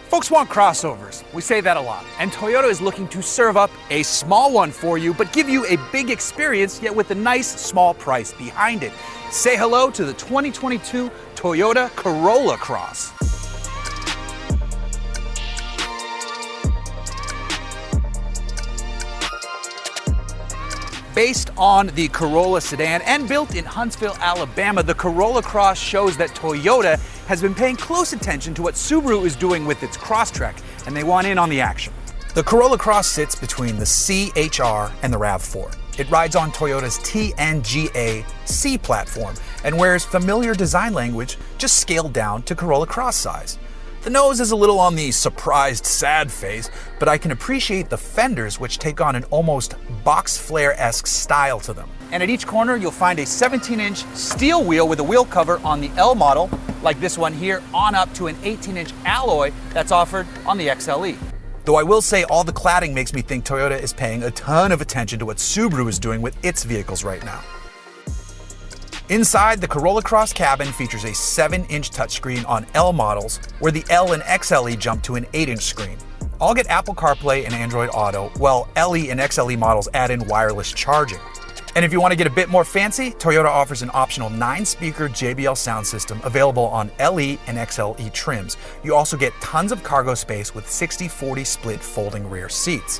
Folks want crossovers. We say that a lot. And Toyota is looking to serve up a small one for you, but give you a big experience, yet with a nice small price behind it. Say hello to the 2022 Toyota Corolla Cross. Based on the Corolla sedan and built in Huntsville, Alabama, the Corolla Cross shows that Toyota has been paying close attention to what Subaru is doing with its Crosstrek, and they want in on the action. The Corolla Cross sits between the C-HR and the RAV4. It rides on Toyota's TNGA C platform and wears familiar design language just scaled down to Corolla Cross size. The nose is a little on the surprised, sad face, but I can appreciate the fenders, which take on an almost box flare-esque style to them. And at each corner, you'll find a 17-inch steel wheel with a wheel cover on the L model, like this one here, on up to an 18-inch alloy that's offered on the XLE. Though I will say all the cladding makes me think Toyota is paying a ton of attention to what Subaru is doing with its vehicles right now. Inside, the Corolla Cross cabin features a 7-inch touchscreen on L models, where the L and XLE jump to an 8-inch screen. All get Apple CarPlay and Android Auto, while LE and XLE models add in wireless charging. And if you want to get a bit more fancy, Toyota offers an optional 9-speaker JBL sound system available on LE and XLE trims. You also get tons of cargo space with 60/40 split folding rear seats.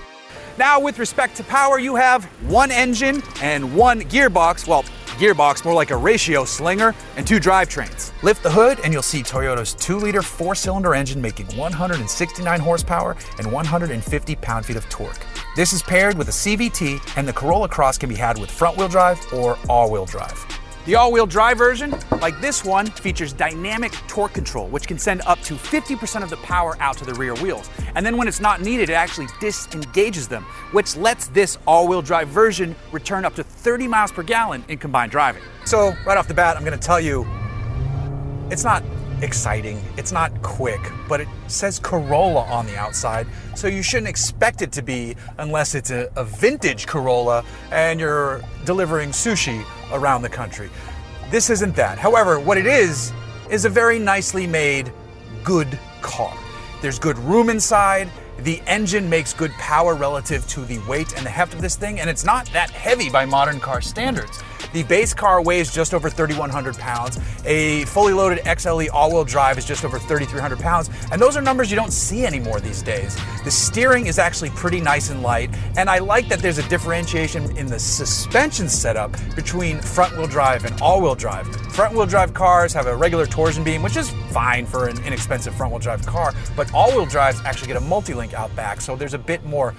Now, with respect to power, you have one engine and one gearbox, well, gearbox more like a ratio slinger, and two drivetrains. Lift the hood and you'll see Toyota's 2-liter 4-cylinder engine making 169 horsepower and 150 pound-feet of torque. This is paired with a CVT, and the Corolla Cross can be had with front-wheel drive or all-wheel drive. The all-wheel drive version, like this one, features dynamic torque control, which can send up to 50% of the power out to the rear wheels. And then when it's not needed, it actually disengages them, which lets this all-wheel drive version return up to 30 miles per gallon in combined driving. So right off the bat, I'm gonna tell you, it's not exciting, it's not quick, but it says Corolla on the outside, so you shouldn't expect it to be unless it's a vintage Corolla and you're delivering sushi around the country. This isn't that. However, what it is a very nicely made, good car. There's good room inside, the engine makes good power relative to the weight and the heft of this thing, and it's not that heavy by modern car standards. The base car weighs just over 3,100 pounds. A fully loaded XLE all-wheel drive is just over 3,300 pounds, and those are numbers you don't see anymore these days. The steering is actually pretty nice and light, and I like that there's a differentiation in the suspension setup between front-wheel drive and all-wheel drive. Front-wheel drive cars have a regular torsion beam, which is fine for an inexpensive front-wheel drive car, but all-wheel drives actually get a multi-link out back, so there's a bit more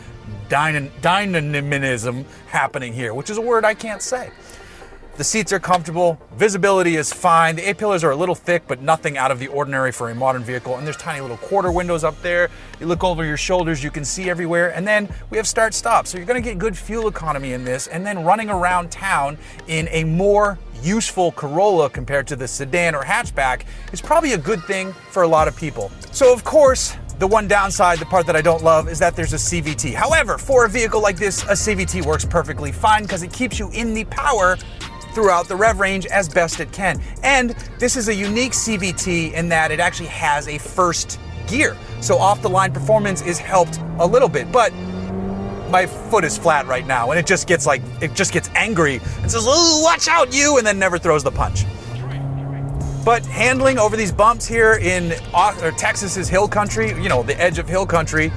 dynamism happening here, which is a word I can't say. The seats are comfortable, visibility is fine, the A-pillars are a little thick, but nothing out of the ordinary for a modern vehicle, and there's tiny little quarter windows up there. You look over your shoulders, you can see everywhere, and then we have start-stop, so you're gonna get good fuel economy in this, and then running around town in a more useful Corolla compared to the sedan or hatchback is probably a good thing for a lot of people. So of course, the one downside, the part that I don't love, is that there's a CVT. However, for a vehicle like this, a CVT works perfectly fine because it keeps you in the power throughout the rev range as best it can. And this is a unique CVT in that it actually has a first gear. So off-the-line performance is helped a little bit, but my foot is flat right now and it just gets angry and says, "Oh, watch out you," and then never throws the punch. But handling over these bumps here in Texas's hill country, you know, the edge of hill country,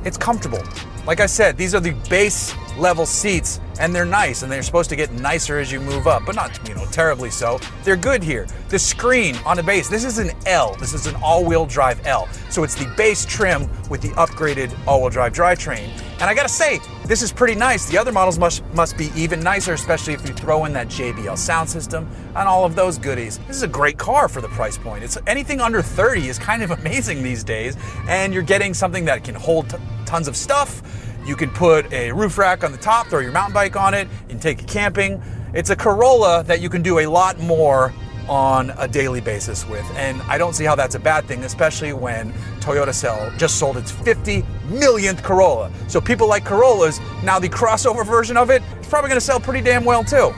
it's comfortable. Like I said, these are the base level seats and they're nice and they're supposed to get nicer as you move up, but not, you know, terribly so. They're good here. The screen on the base, this is an L, this is an all-wheel drive L. So it's the base trim with the upgraded all-wheel drive drivetrain. And I gotta say, this is pretty nice. The other models must be even nicer, especially if you throw in that JBL sound system and all of those goodies. This is a great car for the price point. It's anything under 30 is kind of amazing these days, and you're getting something that can hold tons of stuff. You can put a roof rack on the top, throw your mountain bike on it, and take it camping. It's a Corolla that you can do a lot more on a daily basis with, and I don't see how that's a bad thing, especially when Toyota just sold its 50 millionth Corolla. So people like Corollas, now the crossover version of it is probably gonna sell pretty damn well too.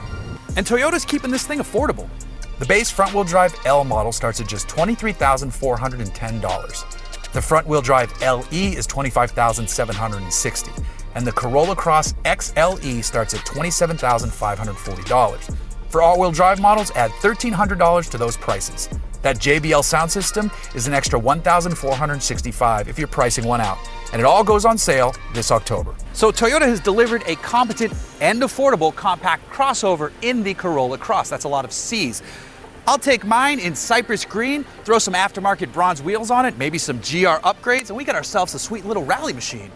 And Toyota's keeping this thing affordable. The base front-wheel drive L model starts at just $23,410. The front-wheel drive LE is $25,760, and the Corolla Cross XLE starts at $27,540. For all-wheel drive models, add $1,300 to those prices. That JBL sound system is an extra $1,465 if you're pricing one out, and it all goes on sale this October. So Toyota has delivered a competent and affordable compact crossover in the Corolla Cross. That's a lot of C's. I'll take mine in Cypress Green, throw some aftermarket bronze wheels on it, maybe some GR upgrades, and we got ourselves a sweet little rally machine.